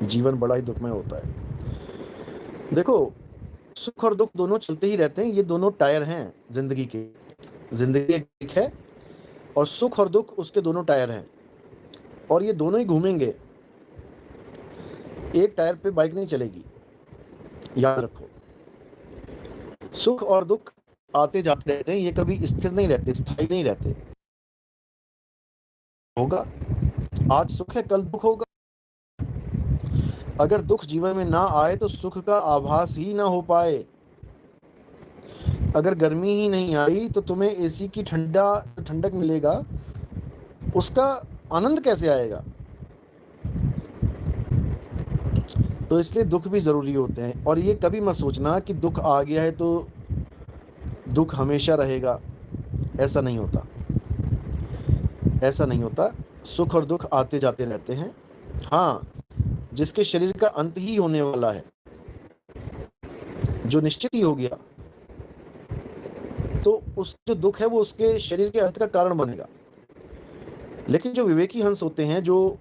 जीवन बड़ा ही दुखमय होता है। देखो, सुख और दुख दोनों चलते ही रहते हैं, ये दोनों टायर हैं ज़िंदगी के। ज़िंदगी एक है और सुख और दुख उसके दोनों टायर हैं, और ये दोनों ही घूमेंगे। एक टायर पे बाइक नहीं चलेगी, याद रखो। सुख और दुख आते जाते रहते हैं, ये कभी स्थिर नहीं रहते, स्थायी नहीं रहते। होगा, आज सुख है कल दुख होगा। अगर दुख जीवन में ना आए तो सुख का आभास ही ना हो पाए। अगर गर्मी ही नहीं आई तो तुम्हें एसी की ठंडक मिलेगा, उसका आनंद कैसे आएगा? तो इसलिए दुख भी ज़रूरी होते हैं। और ये कभी मत सोचना कि दुख आ गया है तो दुख हमेशा रहेगा। ऐसा नहीं होता, ऐसा नहीं होता। सुख और दुख आते जाते रहते हैं। हाँ, जिसके शरीर का अंत ही होने वाला है, जो निश्चित ही हो गया, तो उस जो दुख है वो उसके शरीर के अंत का कारण बनेगा। लेकिन जो विवेकी हंस होते हैं, जो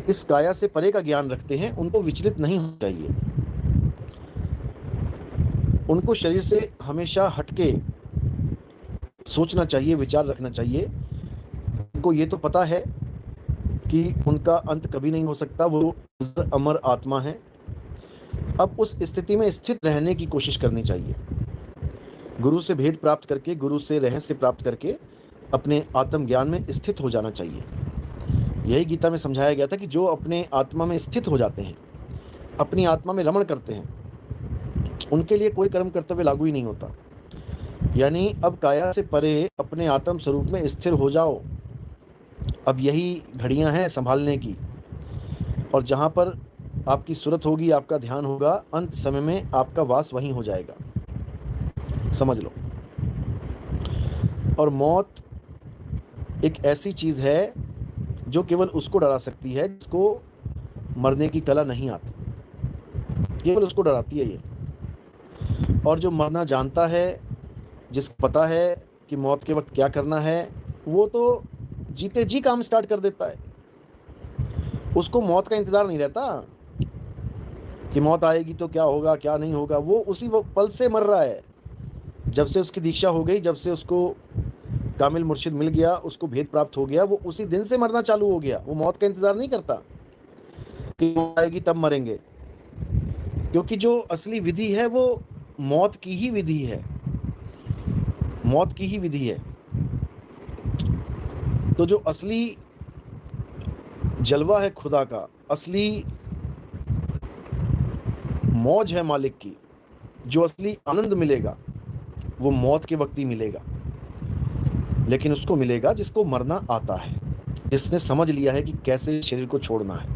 इस काया से परे का ज्ञान रखते हैं, उनको विचलित नहीं होना चाहिए। उनको शरीर से हमेशा हटके सोचना चाहिए, विचार रखना चाहिए। उनको ये तो पता है कि उनका अंत कभी नहीं हो सकता, वो अमर आत्मा है। अब उस स्थिति में स्थित रहने की कोशिश करनी चाहिए। गुरु से भेद प्राप्त करके, गुरु से रहस्य प्राप्त करके अपने आत्मज्ञान में स्थित हो जाना चाहिए। यही गीता में समझाया गया था कि जो अपने आत्मा में स्थित हो जाते हैं, अपनी आत्मा में रमण करते हैं, उनके लिए कोई कर्म कर्तव्य लागू ही नहीं होता। यानी अब काया से परे अपने आत्म स्वरूप में स्थिर हो जाओ। अब यही घड़ियां हैं संभालने की। और जहाँ पर आपकी सूरत होगी, आपका ध्यान होगा, अंत समय में आपका वास वहीं हो जाएगा, समझ लो। और मौत एक ऐसी चीज़ है जो केवल उसको डरा सकती है जिसको मरने की कला नहीं आती, केवल उसको डराती है ये। और जो मरना जानता है, जिसको पता है कि मौत के वक्त क्या करना है, वो तो जीते जी काम स्टार्ट कर देता है। उसको मौत का इंतज़ार नहीं रहता कि मौत आएगी तो क्या होगा क्या नहीं होगा। वो उसी पल से मर रहा है। जब से उसकी दीक्षा हो गई, जब से उसको कामिल मुर्शिद मिल गया, उसको भेद प्राप्त हो गया, वो उसी दिन से मरना चालू हो गया। वो मौत का इंतज़ार नहीं करता कि मौत आएगी तब मरेंगे, क्योंकि जो असली विधि है वो मौत की ही विधि है, मौत की ही विधि है। तो जो असली जलवा है खुदा का, असली मौज है मालिक की, जो असली आनंद मिलेगा वो मौत के वक्त ही मिलेगा। लेकिन उसको मिलेगा जिसको मरना आता है, जिसने समझ लिया है कि कैसे शरीर को छोड़ना है,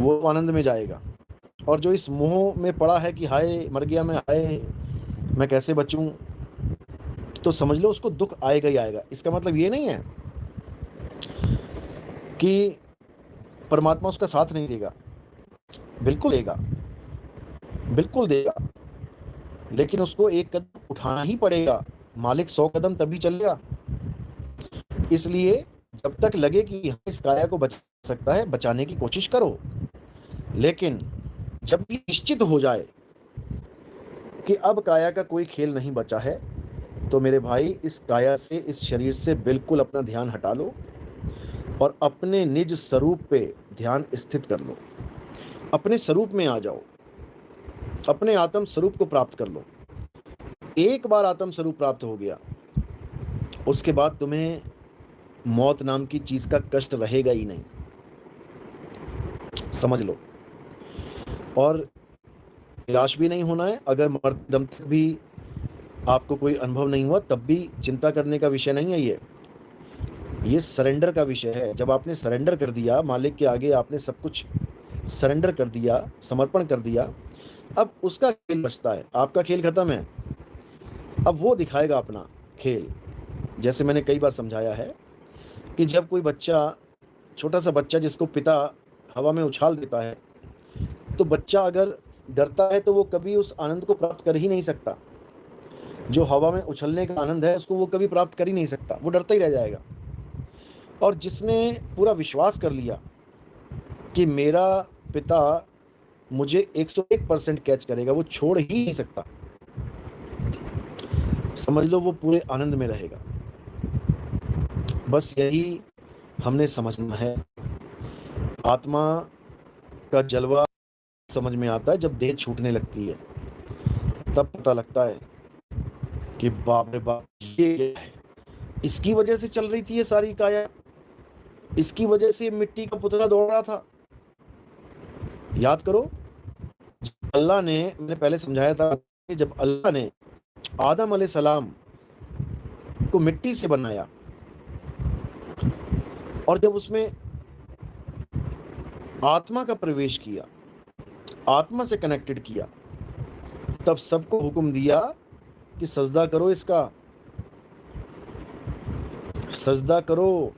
वो आनंद में जाएगा। और जो इस मोह में पड़ा है कि हाय मर गया मैं, हाय मैं कैसे बचूं, तो समझ लो उसको दुख आएगा ही आएगा। इसका मतलब ये नहीं है कि परमात्मा उसका साथ नहीं देगा, बिल्कुल देगा, बिल्कुल देगा। लेकिन उसको एक कदम उठाना ही पड़ेगा। मालिक 100 कदम तभी चलेगा। इसलिए जब तक लगे कि हाँ, इस काया को बचा सकता है, बचाने की कोशिश करो। लेकिन जब भी निश्चित हो जाए कि अब काया का कोई खेल नहीं बचा है, तो मेरे भाई इस काया से, इस शरीर से बिल्कुल अपना ध्यान हटा लो और अपने निज स्वरूप पे ध्यान स्थित कर लो। अपने स्वरूप में आ जाओ, अपने आत्म स्वरूप को प्राप्त कर लो। एक बार आत्म स्वरूप प्राप्त हो गया, उसके बाद तुम्हें मौत नाम की चीज का कष्ट रहेगा ही नहीं, समझ लो। और निराश भी नहीं होना है। अगर मरते दम तक भी आपको कोई अनुभव नहीं हुआ, तब भी चिंता करने का विषय नहीं है। ये सरेंडर का विषय है। जब आपने सरेंडर कर दिया मालिक के आगे, आपने सब कुछ सरेंडर कर दिया, समर्पण कर दिया, अब उसका खेल बचता है, आपका खेल खत्म है। अब वो दिखाएगा अपना खेल। जैसे मैंने कई बार समझाया है कि जब कोई बच्चा, छोटा सा बच्चा जिसको पिता हवा में उछाल देता है, तो बच्चा अगर डरता है तो वो कभी उस आनंद को प्राप्त कर ही नहीं सकता। जो हवा में उछलने का आनंद है उसको वो कभी प्राप्त कर ही नहीं सकता, वो डरता ही रह जाएगा। और जिसने पूरा विश्वास कर लिया कि मेरा पिता मुझे 101% कैच करेगा, वो छोड़ ही नहीं सकता। समझ लो वो पूरे आनंद में रहेगा। बस यही हमने समझना है। आत्मा का जलवा समझ में आता है जब देह छूटने लगती है, तब पता लगता है कि बाप रे बाप, ये क्या है। इसकी वजह से चल रही थी ये सारी काया, इसकी वजह से मिट्टी का पुतला दौड़ रहा था। याद करो, अल्लाह ने, मैंने पहले समझाया था कि जब अल्लाह ने आदम अलैहिस्सलाम को मिट्टी से बनाया और जब उसमें आत्मा का प्रवेश किया, आत्मा से कनेक्टेड किया, तब सबको हुक्म दिया कि सजदा करो, इसका सजदा करो,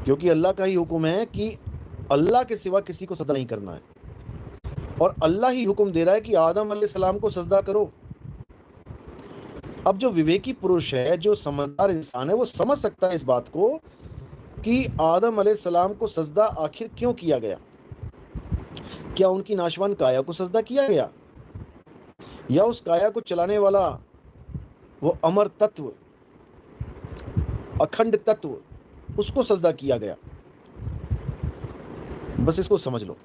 क्योंकि अल्लाह का ही हुक्म है कि अल्लाह के सिवा किसी को सजदा नहीं करना है। और अल्लाह ही हुक्म दे रहा है कि आदम अलैहिस्सलाम को सजदा करो। अब जो विवेकी पुरुष है, जो समझदार इंसान है, वो समझ सकता है इस बात को कि आदम अलैहिस्सलाम को सजदा आखिर क्यों किया गया। क्या उनकी नाशवान काया को सजदा किया गया, या उस काया को चलाने वाला वो अमर तत्व, अखंड तत्व, उसको सजदा किया गया। बस इसको समझ लो।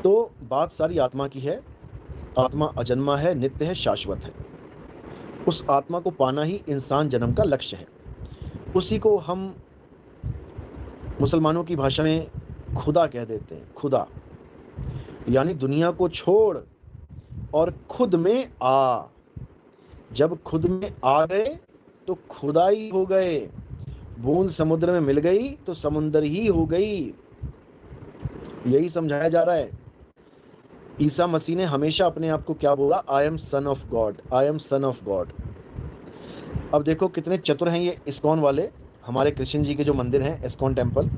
तो बात सारी आत्मा की है। आत्मा अजन्मा है, नित्य है, शाश्वत है। उस आत्मा को पाना ही इंसान जन्म का लक्ष्य है। उसी को हम मुसलमानों की भाषा में खुदा कह देते हैं। खुदा यानी दुनिया को छोड़ और खुद में आ। जब खुद में आ गए तो खुदाई हो गए। बूंद समुद्र में मिल गई तो समुंदर ही हो गई। यही समझाया जा रहा है। ईसा मसीह ने हमेशा अपने आप को क्या बोला? I am son of God, I am son of God. अब देखो कितने चतुर हैं ये इस्कॉन वाले, हमारे कृष्ण जी के जो मंदिर हैं, इस्कॉन टेम्पल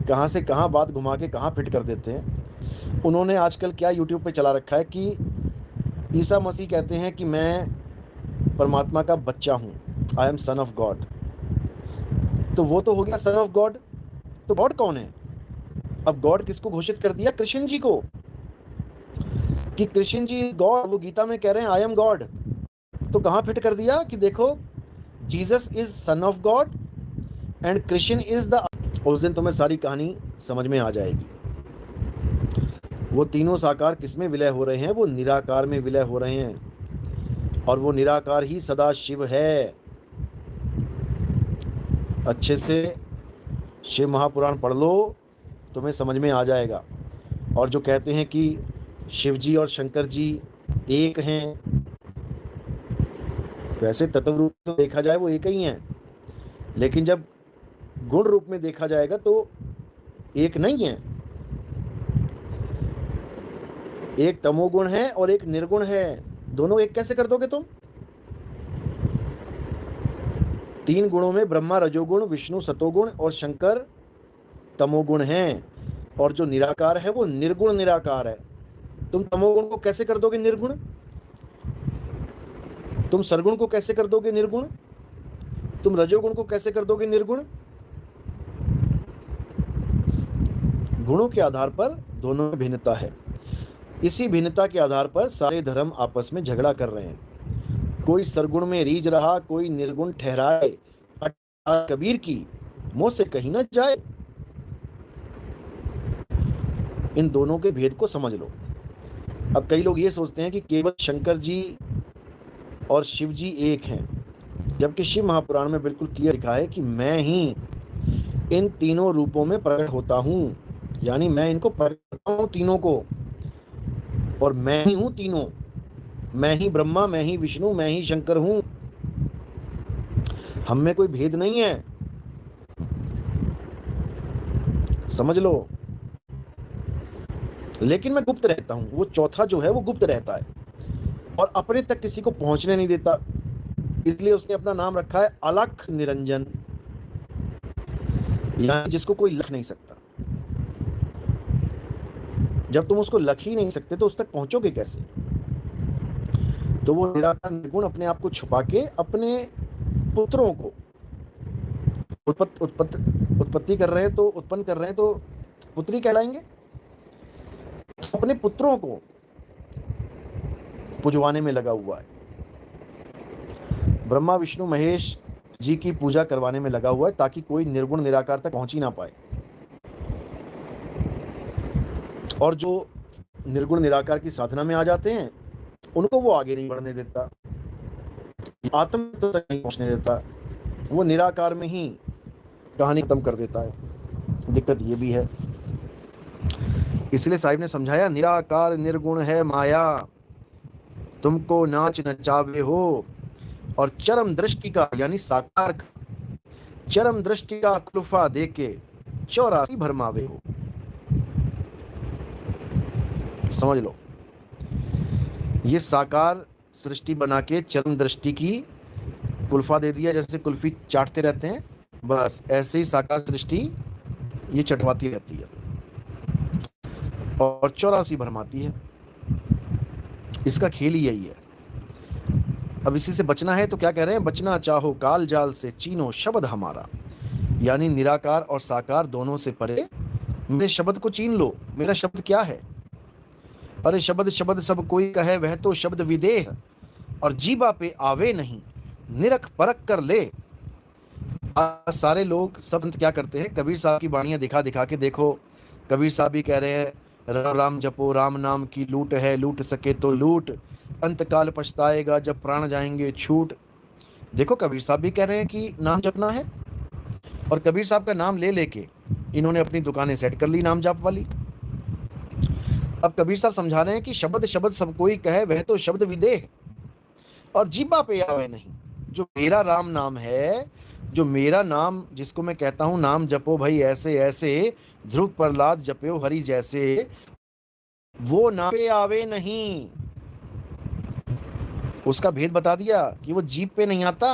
कहाँ से कहाँ बात घुमा के कहाँ फिट कर देते हैं। उन्होंने आजकल क्या यूट्यूब पे चला रखा है कि ईसा मसीह कहते हैं कि मैं परमात्मा का बच्चा हूँ, I am son of God. तो वो तो हो गया सन ऑफ गॉड। तो गॉड कौन है? अब गॉड किसको घोषित कर दिया? कृष्ण जी को, कि कृष्ण जी इज गॉड। वो गीता में कह रहे हैं आई एम गॉड। तो कहाँ फिट कर दिया कि देखो Jesus is son of God and Krishna is the. उस दिन तुम्हें सारी कहानी समझ में आ जाएगी। वो तीनों साकार किस में विलय हो रहे हैं? वो निराकार में विलय हो रहे हैं, और वो निराकार ही सदा शिव है। अच्छे से शिव महापुराण पढ़ लो, तुम्हें समझ में आ जाएगा। और जो कहते हैं कि शिव जी और शंकर जी एक हैं, वैसे तत्व रूप तो देखा जाए वो एक ही हैं, लेकिन जब गुण रूप में देखा जाएगा तो एक नहीं है। एक तमोगुण है और एक निर्गुण है। दोनों एक कैसे कर दोगे तुम? तीन गुणों में ब्रह्मा रजोगुण, विष्णु सतोगुण और शंकर तमोगुण हैं। और जो निराकार है वो निर्गुण निराकार है। तुम तमोगुण को कैसे कर दोगे निर्गुण? तुम सरगुण को कैसे कर दोगे निर्गुण? तुम रजोगुण को कैसे कर दोगे निर्गुण? गुणों के आधार पर दोनों में भिन्नता है। इसी भिन्नता के आधार पर सारे धर्म आपस में झगड़ा कर रहे हैं। कोई सरगुण में रीझ रहा, कोई निर्गुण ठहराए। कबीर की मुंह से कहीं ना जाए। इन दोनों के भेद को समझ लो। अब कई लोग ये सोचते हैं कि केवल शंकर जी और शिव जी एक हैं, जबकि शिव महापुराण में बिल्कुल क्लियर लिखा है कि मैं ही इन तीनों रूपों में प्रकट होता हूँ। यानी मैं इनको प्रकट करता हूँ तीनों को, और मैं ही हूँ तीनों। मैं ही ब्रह्मा, मैं ही विष्णु, मैं ही शंकर हूँ। हम में कोई भेद नहीं है, समझ लो। लेकिन मैं गुप्त रहता हूं। वो चौथा जो है वो गुप्त रहता है और अपने तक किसी को पहुंचने नहीं देता। इसलिए उसने अपना नाम रखा है अलख निरंजन, यानी जिसको कोई लख नहीं सकता। जब तुम उसको लख ही नहीं सकते तो उस तक पहुंचोगे कैसे? तो वो निराकार निर्गुण अपने आप को छुपा के अपने पुत्रों को उत्पत्ति कर रहे हैं, तो उत्पन्न कर रहे हैं। तो पुत्री कहलाएंगे। अपने पुत्रों को पुजवाने में लगा हुआ है, ब्रह्मा विष्णु महेश जी की पूजा करवाने में लगा हुआ है, ताकि कोई निर्गुण निराकार तक पहुंच ही ना पाए। और जो निर्गुण निराकार की साधना में आ जाते हैं उनको वो आगे नहीं बढ़ने देता, आत्म तक नहीं पहुंचने देता, वो निराकार में ही कहानी खत्म कर देता है। दिक्कत ये भी है। इसलिए साहिब ने समझाया, निराकार निर्गुण है माया, तुमको नाच नचावे हो, और चरम दृष्टि का यानी साकार का चरम दृष्टि का कुलफा देके 84 भरमावे हो। समझ लो, ये साकार सृष्टि बना के चरम दृष्टि की कुल्फा दे दिया, जैसे कुल्फी चाटते रहते हैं, बस ऐसे ही साकार सृष्टि ये चटवाती रहती है और 84 भरमाती है। इसका खेल ही यही है। अब इसी से बचना है तो क्या कह रहे हैं, बचना चाहो काल जाल से चीनो शब्द हमारा, यानी निराकार और साकार दोनों से परे मेरे शब्द को चीन लो। मेरा शब्द क्या है? अरे शब्द शब्द सब कोई कहे, वह तो शब्द विदेह, और जीबा पे आवे नहीं, निरख परख कर ले। सारे लोग संत क्या करते हैं, कबीर साहब की बाणियां दिखा दिखा के, देखो कबीर साहब भी कह रहे हैं, राम राम जपो, राम नाम की लूट है, लूट सके तो लूट, अंतकाल पछताएगा जब प्राण जाएंगे छूट। देखो कबीर साहब भी कह रहे हैं कि नाम जपना है, और कबीर साहब का नाम ले लेके इन्होंने अपनी दुकानें सेट कर ली नाम जाप वाली। अब कबीर साहब समझा रहे हैं कि शब्द शब्द सब कोई कहे, वह तो शब्द विदेह, और जीबा पे आवे नहीं। जो मेरा राम नाम है, जो मेरा नाम जिसको मैं कहता हूं नाम जपो भाई ऐसे ऐसे, ध्रुव प्रहलाद जपो हरि जैसे, वो नाम पे आवे नहीं। उसका भेद बता दिया कि वो जीप पे नहीं आता,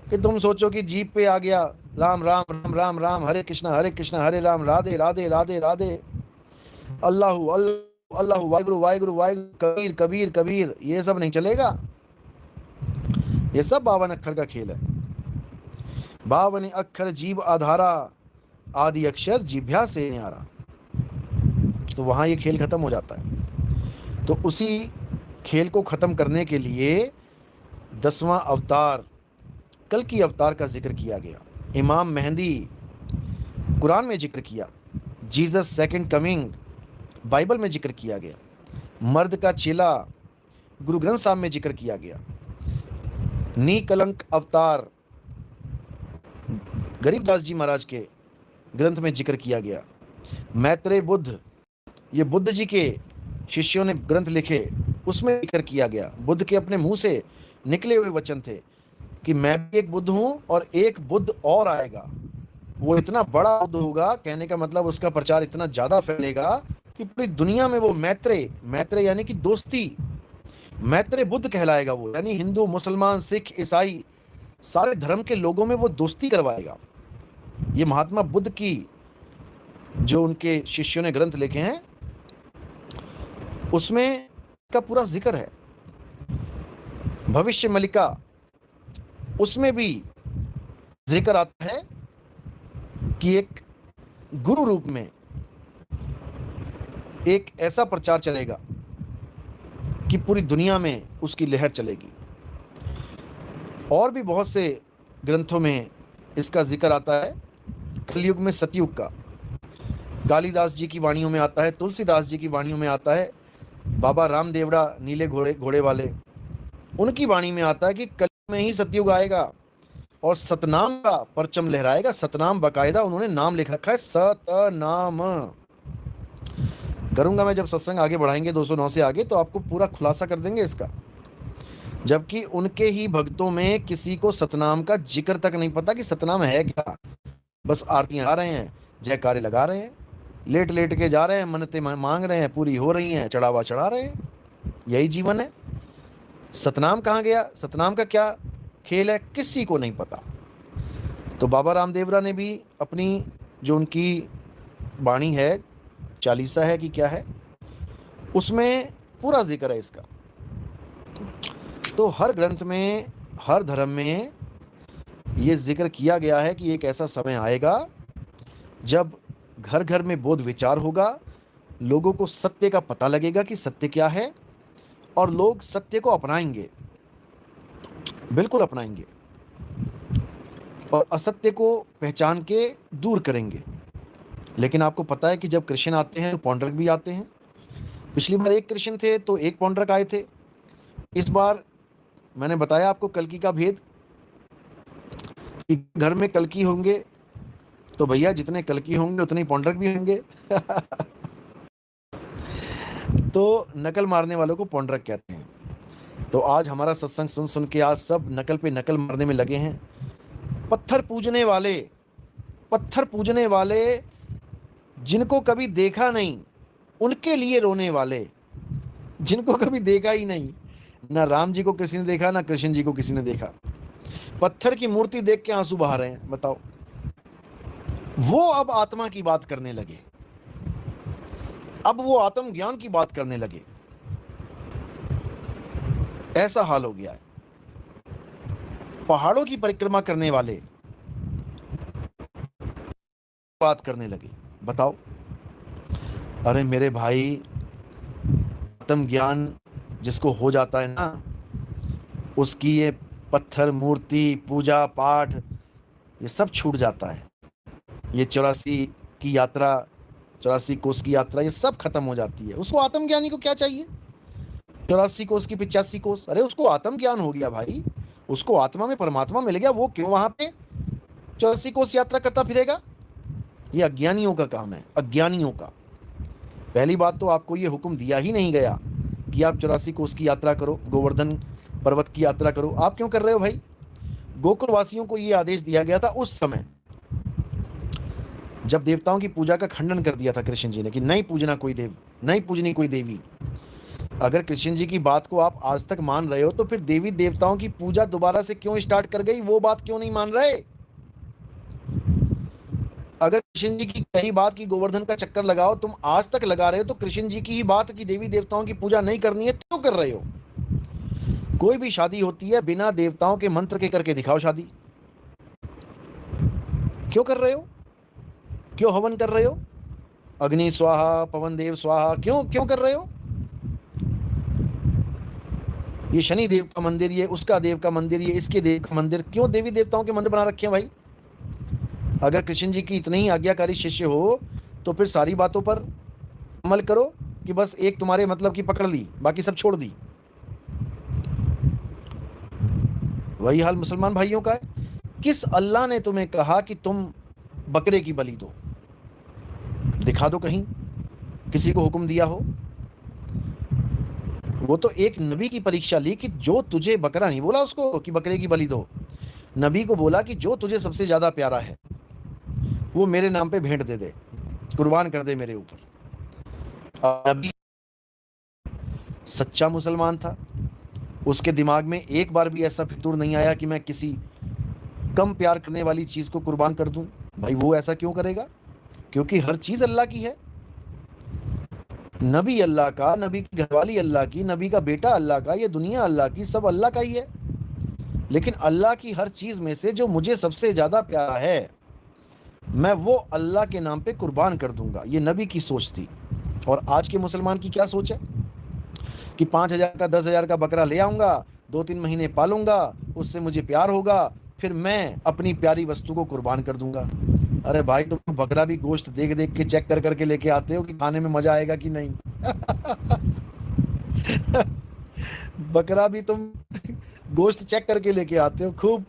कि तुम सोचो कि जीप पे आ गया, राम राम राम राम राम, हरे कृष्णा हरे राम, राधे राधे राधे राधे, अल्लाहु अल्लाहु अल्लाहु, वाहिगुरु वाहिगुरु वाहिगुरु, कबीर कबीर कबीर, ये सब नहीं चलेगा। ये सब 52 अक्षर का खेल है। 52 अक्षर जीव आधारा, आदि अक्षर जिभ्या से न्यारा। तो वहां ये खेल खत्म हो जाता है। तो उसी खेल को खत्म करने के लिए 10वां अवतार कल की अवतार का जिक्र किया गया। इमाम मेहंदी कुरान में जिक्र किया, जीसस सेकंड कमिंग बाइबल में जिक्र किया गया, मर्द का चेला गुरु ग्रंथ साहब में जिक्र किया गया, निकलंक अवतार गरीबदास जी महाराज के ग्रंथ में जिक्र किया गया, मैत्रेय बुद्ध, ये बुद्ध जी के शिष्यों ने ग्रंथ लिखे उसमें जिक्र किया गया। बुद्ध के अपने मुंह से निकले हुए वचन थे कि मैं भी एक बुद्ध हूं और एक बुद्ध और आएगा, वो इतना बड़ा बुद्ध होगा, कहने का मतलब उसका प्रचार इतना ज्यादा फैलेगा कि पूरी दुनिया में वो मैत्रेय यानी कि दोस्ती, मैत्रेय बुद्ध कहलाएगा वो, यानी हिंदू मुसलमान सिख ईसाई सारे धर्म के लोगों में वो दोस्ती करवाएगा। ये महात्मा बुद्ध की जो उनके शिष्यों ने ग्रंथ लिखे हैं उसमें का पूरा जिक्र है। भविष्य मलिका उसमें भी जिक्र आता है कि एक गुरु रूप में एक ऐसा प्रचार चलेगा कि पूरी दुनिया में उसकी लहर चलेगी। और भी बहुत से ग्रंथों में इसका जिक्र आता है। कलयुग में सतयुग का कालिदास जी की वाणियों में आता है, तुलसीदास जी की वाणियों में आता है, बाबा रामदेवड़ा नीले घोड़े वाले उनकी वाणी में आता है कि कलयुग में ही सतयुग आएगा और सतनाम का परचम लहराएगा। सतनाम बाकायदा उन्होंने नाम लिख रखा है, सतनाम। करूंगा मैं जब सत्संग आगे बढ़ाएंगे 209 से आगे तो आपको पूरा खुलासा कर देंगे इसका। जबकि उनके ही भक्तों में किसी को सतनाम का जिक्र तक नहीं पता कि सतनाम है क्या। बस आरतियां आ रहे हैं, जयकारे लगा रहे हैं, लेट लेट के जा रहे हैं, मन्नतें मांग रहे हैं, पूरी हो रही हैं, चढ़ावा चढ़ा रहे हैं। यही जीवन है। सतनाम कहाँ गया, सतनाम का क्या खेल है, किसी को नहीं पता। तो बाबा रामदेवरा ने भी अपनी जो उनकी वाणी है, चालीसा है कि क्या है, उसमें पूरा जिक्र है इसका। तो हर ग्रंथ में, हर धर्म में ये जिक्र किया गया है कि एक ऐसा समय आएगा जब घर घर में बोध विचार होगा, लोगों को सत्य का पता लगेगा कि सत्य क्या है, और लोग सत्य को अपनाएंगे, बिल्कुल अपनाएंगे, और असत्य को पहचान के दूर करेंगे। लेकिन आपको पता है कि जब कृष्ण आते हैं तो पौंड्रक भी आते हैं। पिछली बार एक कृष्ण थे तो एक पौंड्रक आए थे। इस बार मैंने बताया आपको कल्कि का भेद, कि घर में कल्कि होंगे तो भैया जितने कल्कि होंगे उतने ही पौंड्रक भी होंगे। तो नकल मारने वालों को पौंड्रक कहते हैं। तो आज हमारा सत्संग सुन सुन के आज सब नकल पे नकल मारने में लगे हैं। पत्थर पूजने वाले, पत्थर पूजने वाले, जिनको कभी देखा नहीं उनके लिए रोने वाले, जिनको कभी देखा ही नहीं, ना राम जी को किसी ने देखा, ना कृष्ण जी को किसी ने देखा, पत्थर की मूर्ति देख के आंसू बहा रहे हैं। बताओ, वो अब आत्मा की बात करने लगे, अब वो आत्मज्ञान की बात करने लगे। ऐसा हाल हो गया है। पहाड़ों की परिक्रमा करने वाले बात करने लगे। बताओ, अरे मेरे भाई, आत्मज्ञान जिसको हो जाता है ना, उसकी ये पत्थर मूर्ति पूजा पाठ ये सब छूट जाता है। ये 84 की यात्रा, 84 कोस की यात्रा, ये सब खत्म हो जाती है। उसको आत्मज्ञानी को क्या चाहिए? 84 कोस की 85 कोस, अरे उसको आत्मज्ञान हो गया भाई, उसको आत्मा में परमात्मा मिल गया। वो क्यों वहां पे 84 कोस यात्रा करता फिरेगा? ये अज्ञानियों का काम है, अज्ञानियों का। पहली बात तो आपको ये हुक्म दिया ही नहीं गया कि आप 84 कोस की यात्रा करो, गोवर्धन पर्वत की यात्रा करो। आप क्यों कर रहे हो भाई? गोकुल वासियों को ये आदेश दिया गया था उस समय जब देवताओं की पूजा का खंडन कर दिया था कृष्ण जी ने, कि नहीं पूजना कोई देव, नहीं पूजनी कोई देवी। अगर कृष्ण जी की बात को आप आज तक मान रहे हो तो फिर देवी देवताओं की पूजा दोबारा से क्यों स्टार्ट कर गई? वो बात क्यों नहीं मान रहे? अगर कृष्ण जी की कही बात की गोवर्धन का चक्कर लगाओ, तुम आज तक लगा रहे हो, तो कृष्ण जी की ही बात की देवी देवताओं की पूजा नहीं करनी है, क्यों कर रहे हो? कोई भी शादी होती है बिना देवताओं के मंत्र के करके दिखाओ शादी। क्यों कर रहे हो? क्यों हवन कर रहे हो? अग्नि स्वाहा, पवन देव स्वाहा, क्यों क्यों कर रहे हो? ये शनि देव का मंदिर, ये उसका देव का मंदिर, ये इसके देव का मंदिर, क्यों देवी देवताओं के मंदिर बना रखे हैं भाई? अगर कृष्ण जी की इतनी ही आज्ञाकारी शिष्य हो तो फिर सारी बातों पर अमल करो, कि बस एक तुम्हारे मतलब की पकड़ ली, बाकी सब छोड़ दी। वही हाल मुसलमान भाइयों का है। किस अल्लाह ने तुम्हें कहा कि तुम बकरे की बलि दो? दिखा दो कहीं किसी को हुक्म दिया हो। वो तो एक नबी की परीक्षा ली कि जो तुझे, बकरा नहीं बोला उसको कि बकरे की बलि दो, नबी को बोला कि जो तुझे सबसे ज्यादा प्यारा है वो मेरे नाम पे भेंट दे दे, कुर्बान कर दे मेरे ऊपर। नबी सच्चा मुसलमान था, उसके दिमाग में एक बार भी ऐसा फितूर नहीं आया कि मैं किसी कम प्यार करने वाली चीज को कुर्बान कर दूं। भाई वो ऐसा क्यों करेगा? क्योंकि हर चीज अल्लाह की है। नबी अल्लाह का, नबी की घरवाली अल्लाह की, नबी का बेटा अल्लाह का, ये दुनिया अल्लाह की, सब अल्लाह का ही है। लेकिन अल्लाह की हर चीज में से जो मुझे सबसे ज्यादा प्यारा है, मैं वो अल्लाह के नाम पे कुर्बान कर दूंगा। ये नबी की सोच थी। और आज के मुसलमान की क्या सोच है कि 5,000 का 10,000 का बकरा ले आऊंगा, 2-3 महीने पालूंगा, उससे मुझे प्यार होगा, फिर मैं अपनी प्यारी वस्तु को कुर्बान कर दूंगा। अरे भाई, तुम बकरा भी गोश्त देख देख के चेक कर करके लेके आते हो कि खाने में मजा आएगा कि नहीं। बकरा भी तुम गोश्त चेक करके लेके आते हो, खूब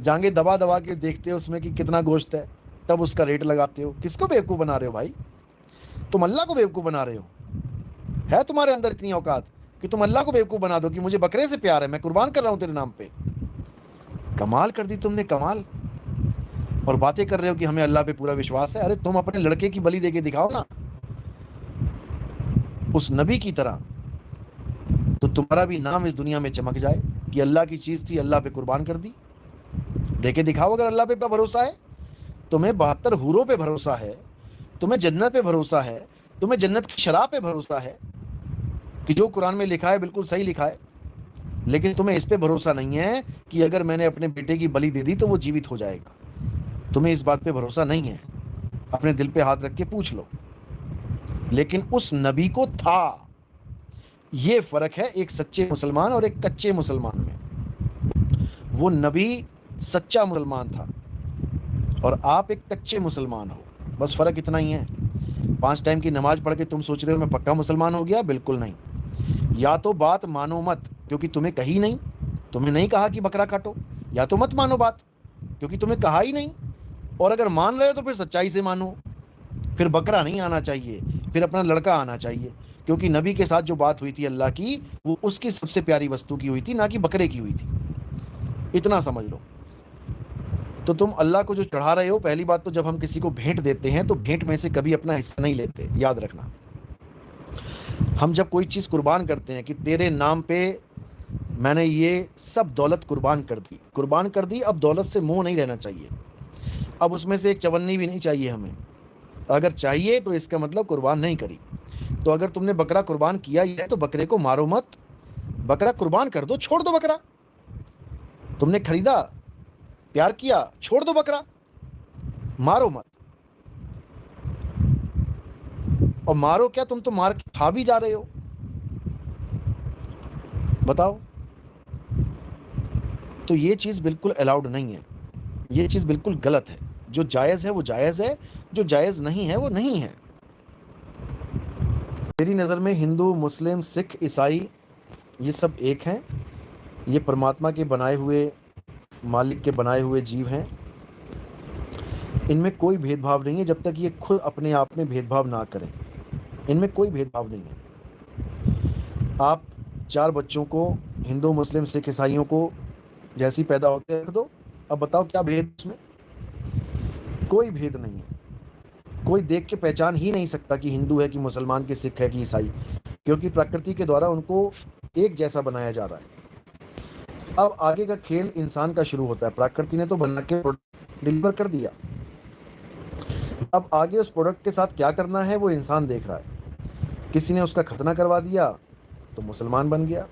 जांगे दबा दबा के देखते हो उसमें कि कितना गोश्त है, तब उसका रेट लगाते हो। किसको बेवकूफ़ बना रहे हो भाई? तुम अल्लाह को बेवकूफ़ बना रहे हो। है तुम्हारे अंदर इतनी औकात कि तुम अल्लाह को बेवकूफ़ बना दो कि मुझे बकरे से प्यार है, मैं कुर्बान कर रहा हूं तेरे नाम पे। कमाल कर दी तुमने, कमाल। और बातें कर रहे हो कि हमें अल्लाह पे पूरा विश्वास है। अरे तुम अपने लड़के की बलि देके दिखाओ ना उस नबी की तरह, तो तुम्हारा भी नाम इस दुनिया में चमक जाए कि अल्लाह की चीज थी, अल्लाह पे कुर्बान कर दी। देके दिखाओ अगर अल्लाह पे इतना भरोसा है। तुम्हें 72 हूरों पे भरोसा है, तुम्हें जन्नत पे भरोसा है, तुम्हें जन्नत की शराब पे भरोसा है कि जो कुरान में लिखा है बिल्कुल सही लिखा है, लेकिन तुम्हें इस पे भरोसा नहीं है कि अगर मैंने अपने बेटे की बलि दे दी तो वो जीवित हो जाएगा। तुम्हें इस बात पे भरोसा नहीं है। अपने दिल पे हाथ रख के पूछ लो। लेकिन उस नबी को था। ये फर्क है एक सच्चे मुसलमान और एक कच्चे मुसलमान में। वो नबी सच्चा मुसलमान था और आप एक कच्चे मुसलमान हो, बस फर्क इतना ही है। 5 टाइम की नमाज पढ़ के तुम सोच रहे हो मैं पक्का मुसलमान हो गया, बिल्कुल नहीं। या तो बात मानो मत, क्योंकि तुम्हें कही नहीं, तुम्हें नहीं कहा कि बकरा काटो, या तो मत मानो बात, क्योंकि तुम्हें कहा ही नहीं। और अगर मान रहे हो तो फिर सच्चाई से मानो, फिर बकरा नहीं आना चाहिए, फिर अपना लड़का आना चाहिए। क्योंकि नबी के साथ जो बात हुई थी अल्लाह की, वो उसकी सबसे प्यारी वस्तु की हुई थी, ना कि बकरे की हुई थी। इतना समझ लो। तो तुम अल्लाह को जो चढ़ा रहे हो, पहली बात तो जब हम किसी को भेंट देते हैं तो भेंट में से कभी अपना हिस्सा नहीं लेते, याद रखना। हम जब कोई चीज़ कुर्बान करते हैं कि तेरे नाम पे मैंने ये सब दौलत कुर्बान कर दी, कुर्बान कर दी, अब दौलत से मोह नहीं रहना चाहिए। अब उसमें से एक चवन्नी भी नहीं चाहिए हमें। अगर चाहिए तो इसका मतलब कुर्बान नहीं करी। तो अगर तुमने बकरा कुर्बान किया ही है तो बकरे को मारो मत, बकरा कुर्बान कर दो, छोड़ दो बकरा। तुमने खरीदा, प्यार किया, छोड़ दो बकरा, मारो मत। और मारो क्या, तुम तो मार के खा भी जा रहे हो, बताओ। तो ये चीज़ बिल्कुल अलाउड नहीं है, ये चीज़ बिल्कुल गलत है। जो जायज़ है वो जायज़ है, जो जायज़ नहीं है वो नहीं है। मेरी नज़र में हिंदू, मुस्लिम, सिख, ईसाई ये सब एक हैं। ये परमात्मा के बनाए हुए, मालिक के बनाए हुए जीव हैं। इनमें कोई भेदभाव नहीं है जब तक ये खुद अपने आप में भेदभाव ना करें। इनमें कोई भेदभाव नहीं है। आप 4 बच्चों को, हिंदू, मुस्लिम, सिख, ईसाइयों को जैसी पैदा होते रख दो, अब बताओ क्या भेद उसमें? कोई भेद नहीं है। कोई देख के पहचान ही नहीं सकता कि हिंदू है कि मुसलमान, कि सिख है कि ईसाई, क्योंकि प्रकृति के द्वारा उनको एक जैसा बनाया जा रहा है। अब आगे का खेल इंसान का शुरू होता है। प्रकृति ने तो बना के डिलीवर कर दिया, अब आगे उस प्रोडक्ट के साथ क्या करना है वो इंसान देख रहा है। किसी ने उसका खतना करवा दिया तो मुसलमान बन गया,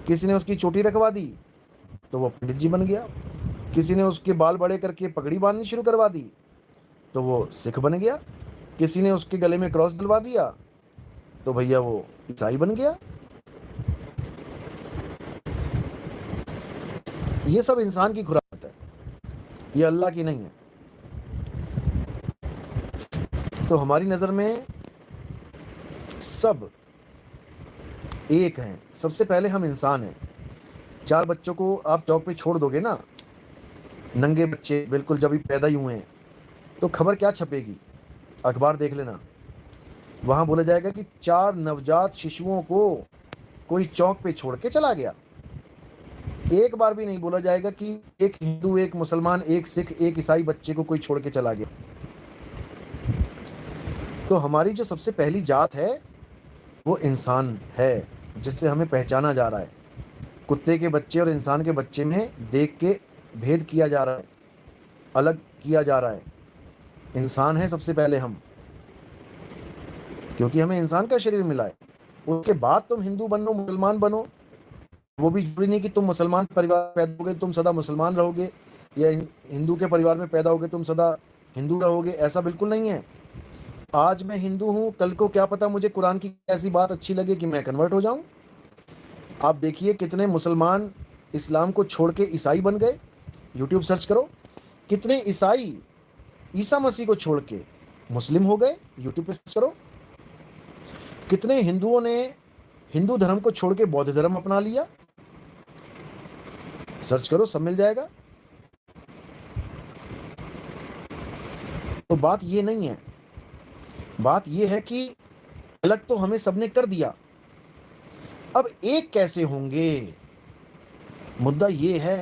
किसी ने उसकी चोटी रखवा दी तो वो पंडित जी बन गया, किसी ने उसके बाल बड़े करके पगड़ी बांधनी शुरू करवा दी तो वो सिख बन गया, किसी ने उसके गले में क्रॉस डलवा दिया तो भैया वो ईसाई बन गया। ये सब इंसान की खुराक है, ये अल्लाह की नहीं है। तो हमारी नज़र में सब एक हैं। सबसे पहले हम इंसान हैं। 4 बच्चों को आप चौक पे छोड़ दोगे ना, नंगे बच्चे बिल्कुल जब भी पैदा ही हुए हैं, तो खबर क्या छपेगी? अखबार देख लेना, वहाँ बोला जाएगा कि 4 नवजात शिशुओं को कोई चौक पे छोड़ के चला गया। एक बार भी नहीं बोला जाएगा कि एक हिंदू, एक मुसलमान, एक सिख, एक ईसाई बच्चे को कोई छोड़ के चला गया। तो हमारी जो सबसे पहली जात है वो इंसान है, जिससे हमें पहचाना जा रहा है। कुत्ते के बच्चे और इंसान के बच्चे में देख के भेद किया जा रहा है, अलग किया जा रहा है। इंसान है सबसे पहले हम, क्योंकि हमें इंसान का शरीर मिला है। उसके बाद तुम हिंदू बनो, मुसलमान बनो, वो भी जरूरी नहीं कि तुम मुसलमान परिवार में पैदा होगे तुम सदा मुसलमान रहोगे, या हिंदू के परिवार में पैदा होगे तुम सदा हिंदू रहोगे, ऐसा बिल्कुल नहीं है। आज मैं हिंदू हूँ, कल को क्या पता मुझे कुरान की ऐसी बात अच्छी लगे कि मैं कन्वर्ट हो जाऊं। आप देखिए कितने मुसलमान इस्लाम को छोड़ के ईसाई बन गए, यूट्यूब सर्च करो। कितने ईसाई ईसा मसीह को छोड़ के मुस्लिम हो गए, यूट्यूब पे सर्च करो। कितने हिंदुओं ने हिंदू धर्म को छोड़ के बौद्ध धर्म अपना लिया, सर्च करो, सब मिल जाएगा। तो बात ये नहीं है, बात ये है कि अलग तो हमें सबने कर दिया, अब एक कैसे होंगे, मुद्दा ये है।